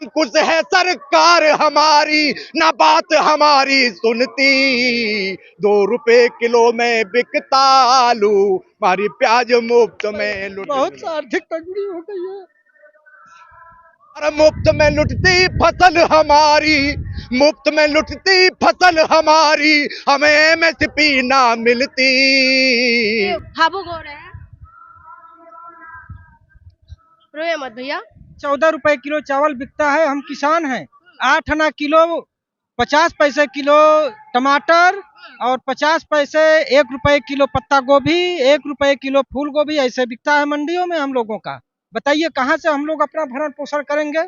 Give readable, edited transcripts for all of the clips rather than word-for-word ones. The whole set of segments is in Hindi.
अंकुश है सरकार हमारी, ना बात हमारी सुनती। 2 रुपए किलो में बिकता आलू, हमारी प्याज मुफ्त में लुट। बहुत आर्थिक तंगी हो गई है। और मुफ्त में लुटती फसल हमारी, मुफ्त में लुटती फसल हमारी, हमें एमएसपी ना मिलती। भावुक हो रहे हैं, रोए मत भैया। 14 रुपए किलो चावल बिकता है, हम किसान हैं। 8 आना किलो 50 पैसे किलो टमाटर और 50 पैसे 1 रुपए किलो पत्ता गोभी, 1 रुपए किलो फूल गोभी, ऐसे बिकता है मंडियों में हम लोगों का। बताइए कहाँ से हम लोग अपना भरण पोषण करेंगे?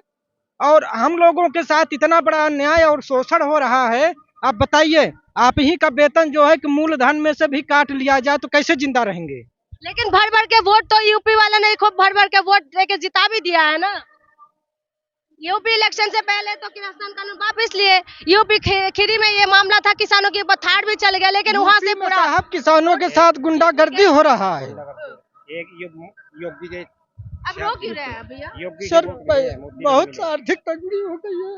और हम लोगों के साथ इतना बड़ा अन्याय और शोषण हो रहा है। आप बताइए, आप ही का वेतन जो है कि मूलधन में से भी काट लिया जाए तो कैसे जिंदा रहेंगे? लेकिन भर भर के वोट तो यूपी वाले ने खूब भर भर के वोट देके जिता भी दिया है ना। यूपी इलेक्शन से पहले तो किसान कानून वापस लिए, यूपी खीरी में ये मामला था, किसानों की बथाड़ भी चल गया, लेकिन वहाँ से पूरा साहब किसानों के साथ गुंडागर्दी हो रहा है। योगी अब रो क्यों रहे हैं भैया? सर बहुत आर्थिक तंगी हो गई है।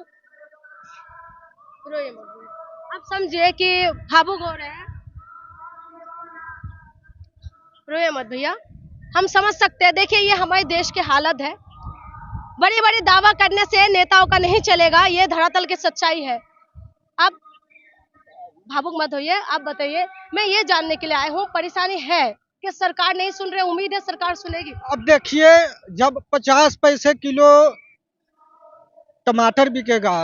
रोइए मत भैया। अब समझिए कि भावुक हो रहे हैं, रोइए मत भैया। हम समझ सकते हैं, देखिए ये हमारे देश की हालत है। बड़ी बड़ी दावा करने से नेताओं का नहीं चलेगा, ये धरातल की सच्चाई है। अब भावुक मत होइए, आप बताइए। मैं ये जानने के लिए आया हूँ, परेशानी है कि सरकार नहीं सुन रही, उम्मीद है सरकार सुनेगी। अब देखिए, जब 50 पैसे किलो टमाटर बिकेगा,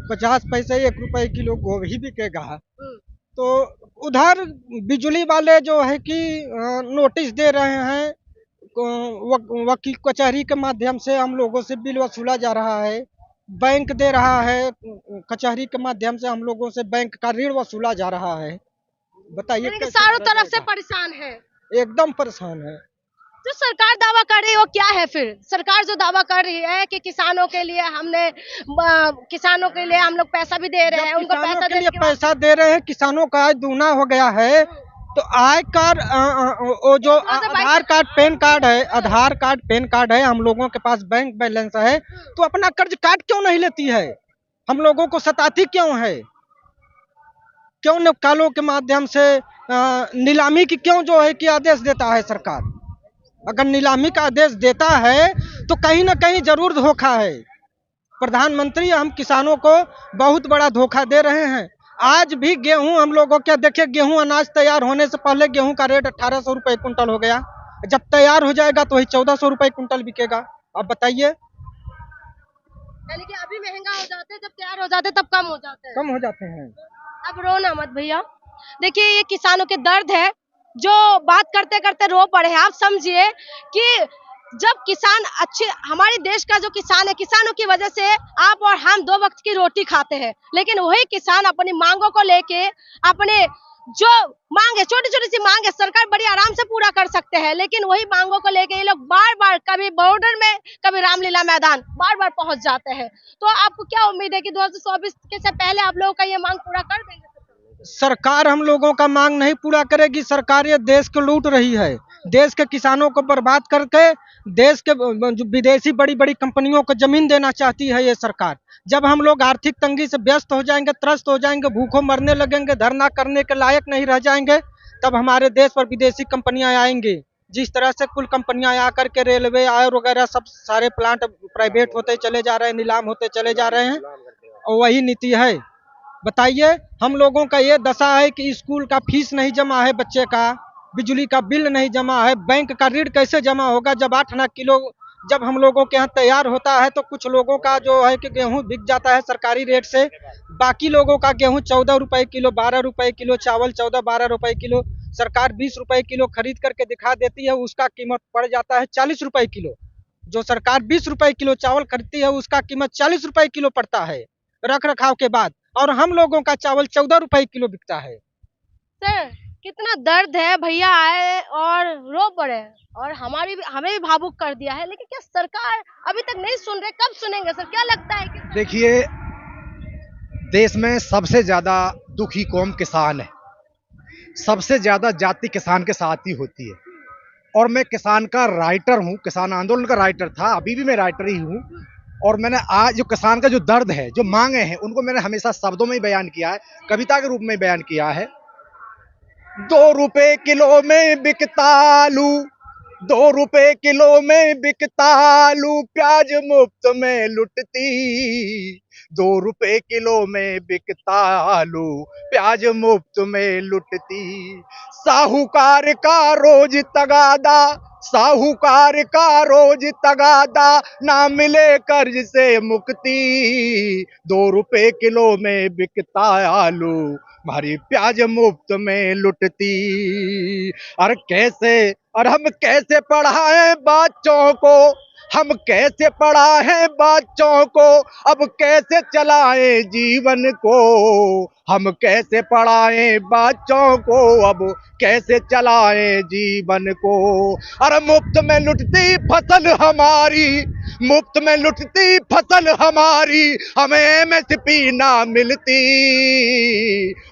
50 पैसे 1 रुपए किलो गोभी बिकेगा, तो उधर बिजली वाले जो है कि नोटिस दे रहे हैं, वकील कचहरी के माध्यम से हम लोगों से बिल वसूला जा रहा है, बैंक दे रहा है, कचहरी के माध्यम से हम लोगों से बैंक का ऋण वसूला जा रहा है। बताइए कैसे चारों तरफ से चलेगा? परेशान है। एकदम परेशान है। जो सरकार दावा कर रही है वो क्या है फिर? सरकार जो दावा कर रही है कि किसानों के लिए किसानों के लिए हम लोग पैसा भी दे रहे हैं, उनको पैसा के लिए पैसा दे रहे हैं, किसानों का आय दूना हो गया है, तो आय कार्ड वो जो आधार कार्ड पैन कार्ड है, आधार कार्ड पैन कार्ड है, हम लोगों के पास बैंक बैलेंस है, तो अपना कर्ज काट क्यों नहीं लेती है? हम लोगों को सताती क्यों है? क्यों निकालों के माध्यम से नीलामी की क्यों जो है कि आदेश देता है सरकार? अगर नीलामी का आदेश देता है तो कहीं ना कहीं जरूर धोखा है। प्रधानमंत्री हम किसानों को बहुत बड़ा धोखा दे रहे हैं। आज भी गेहूं हम लोगों क्या देखिए, गेहूं अनाज तैयार होने से पहले गेहूं का रेट 1800 रुपए कुंटल हो गया, जब तैयार हो जाएगा तो वही 1400 रुपए कुंटल बिकेगा। अब बताइए, यानी कि अभी महंगा हो जाते हैं, जब तैयार हो जाते तब कम हो जाते हैं। कम हो जाते हैं। अब रोना मत भैया। देखिए ये किसानों के दर्द है, जो बात करते करते रो पड़े हैं। आप समझिए कि जब किसान अच्छे, हमारे देश का जो किसान है, किसानों की वजह से आप और हम 2 वक्त की रोटी खाते हैं, लेकिन वही किसान अपनी मांगों को लेके, अपने जो मांगे, छोटी छोटी सी मांग है, सरकार बड़ी आराम से पूरा कर सकते हैं, लेकिन वही मांगों को लेके ये लोग बार बार कभी बॉर्डर में, कभी रामलीला मैदान बार बार पहुंच जाते हैं। तो आपको क्या उम्मीद है कि 2024 के से पहले आप लोगों का ये मांग पूरा कर देंगे? सरकार हम लोगों का मांग नहीं पूरा करेगी। सरकार ये देश को लूट रही है, देश के किसानों को बर्बाद करके देश के जो विदेशी बड़ी बड़ी कंपनियों को जमीन देना चाहती है ये सरकार। जब हम लोग आर्थिक तंगी से व्यस्त हो जाएंगे, त्रस्त हो जाएंगे, भूखों मरने लगेंगे, धरना करने के लायक नहीं रह जाएंगे, तब हमारे देश पर विदेशी कंपनियां आएंगी। जिस तरह से कुल कंपनियां आकर के रेलवे आयर वगैरह सब सारे प्लांट प्राइवेट होते चले जा रहे हैं, नीलाम होते चले जा रहे हैं, और वही नीति है। बताइए, हम लोगों का ये दशा है कि स्कूल का फीस नहीं जमा है बच्चे का, बिजली का बिल नहीं जमा है, बैंक का ऋण कैसे जमा होगा? जब 8 आना किलो जब हम लोगों के यहाँ तैयार होता है तो कुछ लोगों का जो है कि गेहूं बिक जाता है सरकारी रेट से, बाकी लोगों का गेहूं 14 रुपए किलो, 12 रुपए किलो, चावल 14-12 रुपए किलो, सरकार 20 रुपए किलो खरीद करके दिखा देती है, उसका कीमत पड़ जाता है 40 रुपए किलो। जो सरकार 20 रुपए किलो चावल खरीदती है उसका कीमत 40 रुपए किलो पड़ता है रख रखाव के बाद, और हम लोगों का चावल 14 रुपए किलो बिकता है। सर कितना दर्द है, भैया आए और रो पड़े, और हमें भी भावुक कर दिया है, लेकिन क्या सरकार अभी तक नहीं सुन रहे? कब सुनेंगे सर, क्या लगता है कि देखिए, देश में सबसे ज्यादा दुखी कौम किसान है, सबसे ज्यादा जाति किसान के साथ ही होती है। और मैं किसान का राइटर हूँ, किसान आंदोलन का राइटर था, अभी भी मैं राइटर ही हूँ। और मैंने आज जो किसान का जो दर्द है, जो मांगे हैं, उनको मैंने हमेशा शब्दों में ही बयान किया है, कविता के रूप में बयान किया है। 2 रुपए किलो में बिकता आलू, 2 रुपए किलो में बिकता आलू, प्याज मुफ्त में लुटती। 2 रुपए किलो में बिकता आलू, प्याज मुफ्त में लुटती। साहूकार का रोज तगादा, साहूकार का रोज तगादा, ना मिले कर्ज से मुक्ति। 2 रुपए किलो में बिकता आलू, हमारी प्याज मुफ्त में लुटती। और कैसे, और हम कैसे पढ़ाएं बच्चों को, हम कैसे पढ़ाएं बच्चों को, अब कैसे चलाएं जीवन को। हम कैसे पढ़ाएं बच्चों को, अब कैसे चलाएं जीवन को। और मुफ्त में लुटती फसल हमारी, मुफ्त में लुटती फसल हमारी, हमें एमएसपी ना मिलती।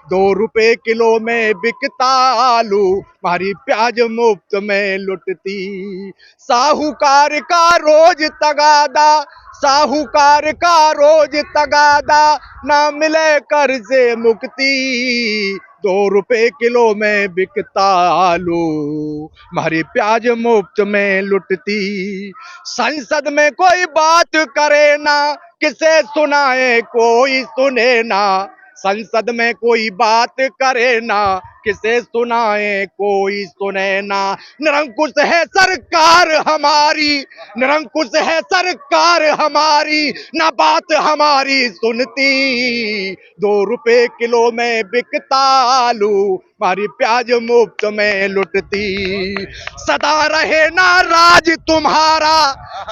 2 रुपए किलो में बिकता आलू, हमारी प्याज मुफ्त में लुटती। साहूकार का रोज तगादा, साहूकार का रोज तगादा, ना मिले कर्ज से मुक्ति। 2 रुपए किलो में बिकता आलू, हमारी प्याज मुफ्त में लुटती। संसद में कोई बात करे ना, किसे सुनाए कोई सुने ना। संसद में कोई बात करे ना, किसे सुनाए कोई सुने ना। निरंकुश है सरकार हमारी, निरंकुश है सरकार हमारी, ना बात हमारी सुनती। 2 रुपए किलो में बिकता आलू, हमारी प्याज मुफ्त में लुटती। सदा रहे ना राज तुम्हारा,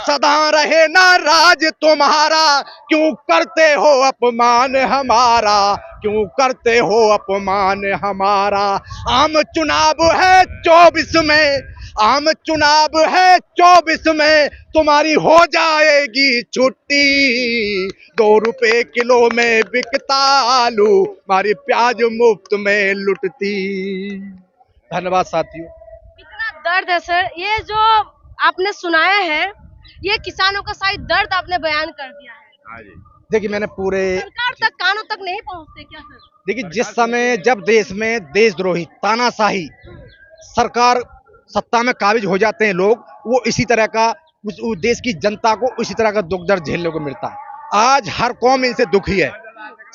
सदा रहे ना राज तुम्हारा, क्यों करते हो अपमान हमारा, क्यों करते हो अपमान हमारा। आम चुनाव है 24 में, आम चुनाव है 24 में, तुम्हारी हो जाएगी छुट्टी। 2 रुपए किलो में बिकता आलू, हमारी प्याज मुफ्त में लुटती। धन्यवाद साथियों। इतना दर्द है सर, ये जो आपने सुनाया है, ये किसानों का सारी दर्द आपने बयान कर दिया है। देखिए मैंने पूरे, सरकार तक, कानों तक नहीं पहुंचते क्या सर? देखिए जिस समय जब देश में देशद्रोही तानाशाही सरकार सत्ता में काबिज हो जाते हैं लोग, वो इसी तरह का उस देश की जनता को इसी तरह का दुख दर्द झेलने को मिलता है। आज हर कौम इनसे दुखी है,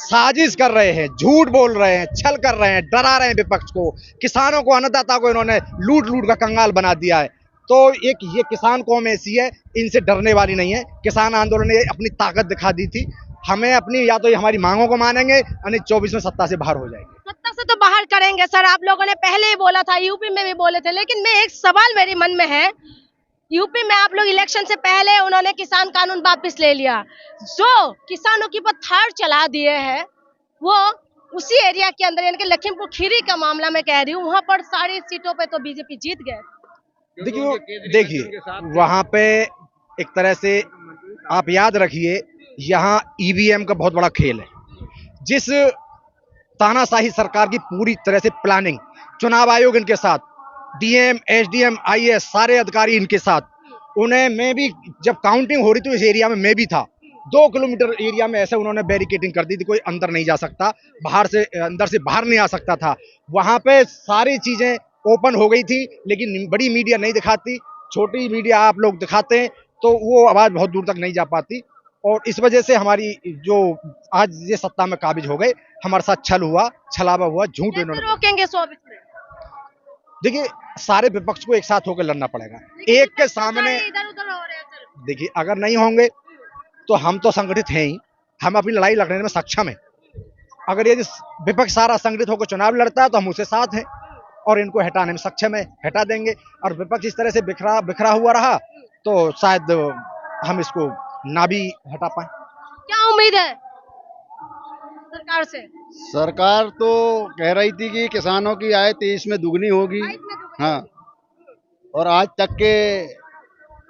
साजिश कर रहे हैं, झूठ बोल रहे हैं, छल कर रहे हैं, डरा रहे हैं विपक्ष को। किसानों को, अन्नदाता को इन्होंने लूट लूट का कंगाल बना दिया है। तो एक ये किसान कौम ऐसी है, इनसे डरने वाली नहीं है। किसान आंदोलन ने अपनी ताकत दिखा दी थी। हमें अपनी, या तो ये हमारी मांगों को मानेंगे, यानी 24 में सत्ता से बाहर हो जाएंगे। सत्ता से तो बाहर करेंगे सर, आप लोगों ने पहले ही बोला था, यूपी में भी बोले थे। लेकिन मैं एक सवाल मेरे मन में है, यूपी में आप लोग इलेक्शन से पहले उन्होंने किसान कानून वापस ले लिया, जो किसानों के ऊपर थार चला दिए हैं, वो उसी एरिया के अंदर, यानी कि लखीमपुर खीरी का मामला मैं कह रही हूँ, वहाँ पर सारी सीटों पे तो बीजेपी जीत गए। देखिए वहां पे एक तरह से आप याद रखिए, यहाँ ईवीएम का बहुत बड़ा खेल है। जिस तानाशाही सरकार की पूरी तरह से प्लानिंग, चुनाव आयोग इनके साथ, डीएम, एसडीएम, आईएएस सारे अधिकारी इनके साथ, उन्हें, मैं भी जब काउंटिंग हो रही थी इस एरिया में मैं भी था। 2 किलोमीटर एरिया में ऐसे उन्होंने बैरिकेडिंग कर दी थी, कोई अंदर नहीं जा सकता, बाहर से, अंदर से बाहर नहीं आ सकता था। वहां पे सारी चीजें ओपन हो गई थी, लेकिन बड़ी मीडिया नहीं दिखाती, छोटी मीडिया आप लोग दिखाते हैं तो वो आवाज बहुत दूर तक नहीं जा पाती। और इस वजह से हमारी जो आज ये सत्ता में काबिज हो गए, हमारे साथ छल हुआ, छलावा हुआ, झूठ इन्होंने। रोकेंगे 24 में? देखिए सारे विपक्ष को एक साथ होकर लड़ना पड़ेगा, एक के सामने। इधर उधर हो रहे हैं सर। देखिए अगर नहीं होंगे तो हम तो संगठित हैं ही, हम अपनी लड़ाई लड़ने में सक्षम हैं। अगर ये विपक्ष सारा संगठित होकर चुनाव लड़ता है तो हम उसके साथ हैं और इनको हटाने में सक्षम है, हटा देंगे। और विपक्ष इस तरह से बिखरा हुआ रहा तो शायद हम इसको ना भी हटा पाए। क्या उम्मीद है सरकार से? सरकार तो कह रही थी कि किसानों की आय 23 में दुगनी होगी। हाँ, और आज तक के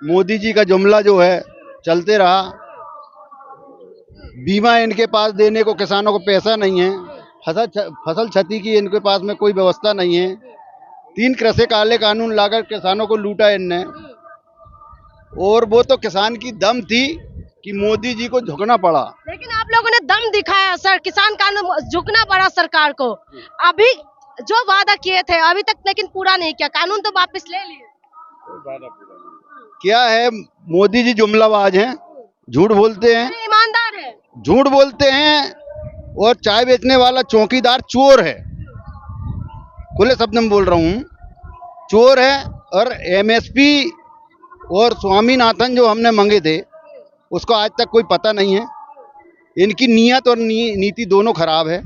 मोदी जी का जुमला जो है चलते रहा। बीमा इनके पास देने को किसानों को पैसा नहीं है, फसल क्षति की इनके पास में कोई व्यवस्था नहीं है। 3 कृषि काले कानून लाकर किसानों को लूटा इनने। और वो तो किसान की दम थी कि मोदी जी को झुकना पड़ा। लेकिन आप लोगों ने दम दिखाया सर, किसान कानून झुकना पड़ा सरकार को। अभी जो वादा किए थे अभी तक लेकिन पूरा नहीं किया, कानून तो वापस ले लिए। क्या है, मोदी जी जुमलाबाज हैं, झूठ बोलते हैं, अरे ईमानदार है। झूठ बोलते हैं, और चाय बेचने वाला चौकीदार चोर है। खुले शब्द में बोल रहा हूँ, चोर है। और एमएसपी और स्वामीनाथन जो हमने मांगे थे उसको आज तक कोई पता नहीं है। इनकी नीयत और नीति दोनों खराब है।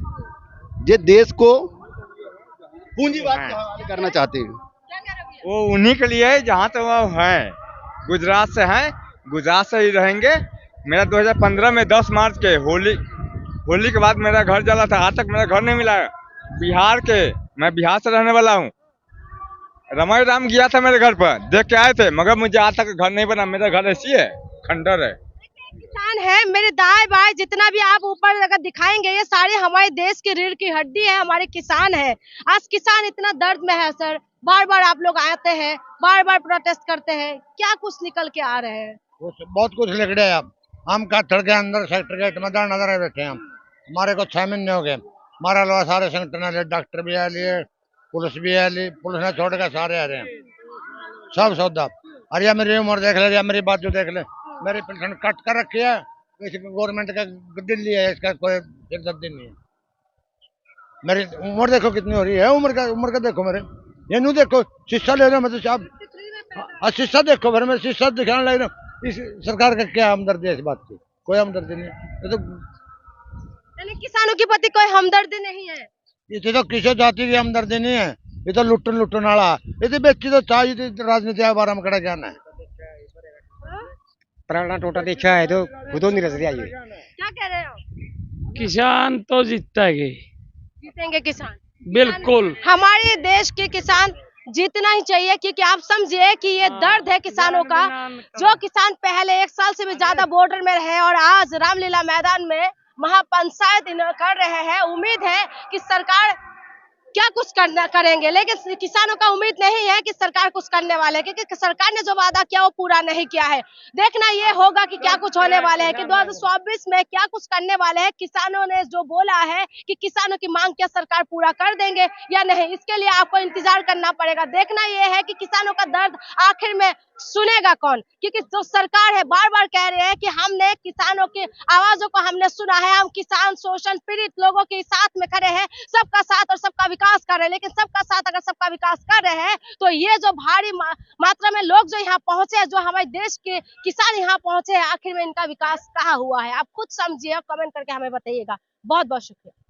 ये देश को पूंजीवाद के हवाले करना चाहते हैं। क्या कह रहे भैया? वो उन्हीं के लिए है जहाँ तक वो हैं, गुजरात से हैं, गुजरात से ही रहेंगे। मेरा 2015 में 10 मार्च के होली के बाद मेरा घर जला था, आज तक मेरा घर नहीं मिला है। बिहार के, मैं बिहार से रहने वाला हूँ। रमई राम गया था मेरे घर पर, देख के आए थे, मगर मुझे आज तक घर नहीं बना। मेरा घर ऐसी है, खंडर है। किसान है मेरे दाएं बाएं, जितना भी आप ऊपर अगर दिखाएंगे ये सारे हमारे देश की रीढ़ की हड्डी है, हमारे किसान है। आज किसान इतना दर्द में है सर, बार बार आप लोग आते हैं, बार बार प्रोटेस्ट करते हैं, क्या कुछ निकल के आ रहे हैं? बहुत कुछ लिख रहे हैं। हम काठड़ के अंदर सेक्टर गेट में नजर बैठे हैं। हमारे को 6 महीने हो गए। हमारा लोग सारे संगठन है, डॉक्टर भी आ लिए, पुलिस भी आ ली, पुलिस ने छोड़ के सारे आ रहे हैं, सब सौदा। अरे मेरी उम्र देख ले, मेरी बात जो देख ले, मेरी पेंशन कट कर रखी है। गवर्नमेंट का दिल्ली है, इसका कोई सिरदर्दी नहीं है। मेरी उम्र देखो कितनी हो रही है, उम्र का देखो मेरे, ये नहीं देखो शिक्षा ले रहे हो मतलब आप शिक्षा देखो, फिर मैं शिक्षा दिखाने लग रहा हूँ। इस सरकार का क्या हमदर्दी है? इस बात की कोई हमदर्दी नहीं। ये तो यानी किसानों के प्रति कोई हमदर्दी नहीं है। ये तो किसी जाति की हमदर्दी नहीं है। ये तो लुटन वाला, ये तो बेची तो चाहिए राजनीति के बारे में कड़ा ज्ञान है। पुराना टोटा देखा है तो खुद नहीं रह ये। क्या कह रहे हो? किसान तो जीतता है, जीतेंगे किसान, बिल्कुल। हमारे देश के किसान जीतना ही चाहिए, क्योंकि आप समझिए कि ये दर्द है किसानों का। जो किसान पहले 1 साल से भी ज्यादा बॉर्डर में रहे और आज रामलीला मैदान में महापंचायत कर रहे हैं, उम्मीद है कि सरकार क्या कुछ करेंगे, लेकिन किसानों का उम्मीद नहीं है कि सरकार कुछ करने वाले है, क्योंकि सरकार ने जो वादा किया वो पूरा नहीं किया है। देखना ये होगा कि क्या कुछ होने वाले है, कि 2024 में क्या कुछ करने वाले हैं। किसानों ने जो बोला है कि किसानों की मांग क्या सरकार पूरा कर देंगे या नहीं, इसके लिए आपको इंतजार करना पड़ेगा। देखना ये है कि किसानों का दर्द आखिर में सुनेगा कौन, क्योंकि जो सरकार है बार बार कह रहे हैं कि हमने किसानों की आवाजों को हमने सुना है, हम किसान शोषण पीड़ित लोगों के साथ में खड़े हैं, सबका साथ और सबका विकास कर रहे हैं। लेकिन सबका साथ अगर सबका विकास कर रहे हैं तो ये जो भारी मात्रा में लोग जो यहाँ पहुंचे हैं, जो हमारे देश के किसान यहाँ पहुंचे हैं, आखिर में इनका विकास कहाँ हुआ है? आप खुद समझिए, कमेंट करके हमें बताइएगा। बहुत बहुत शुक्रिया।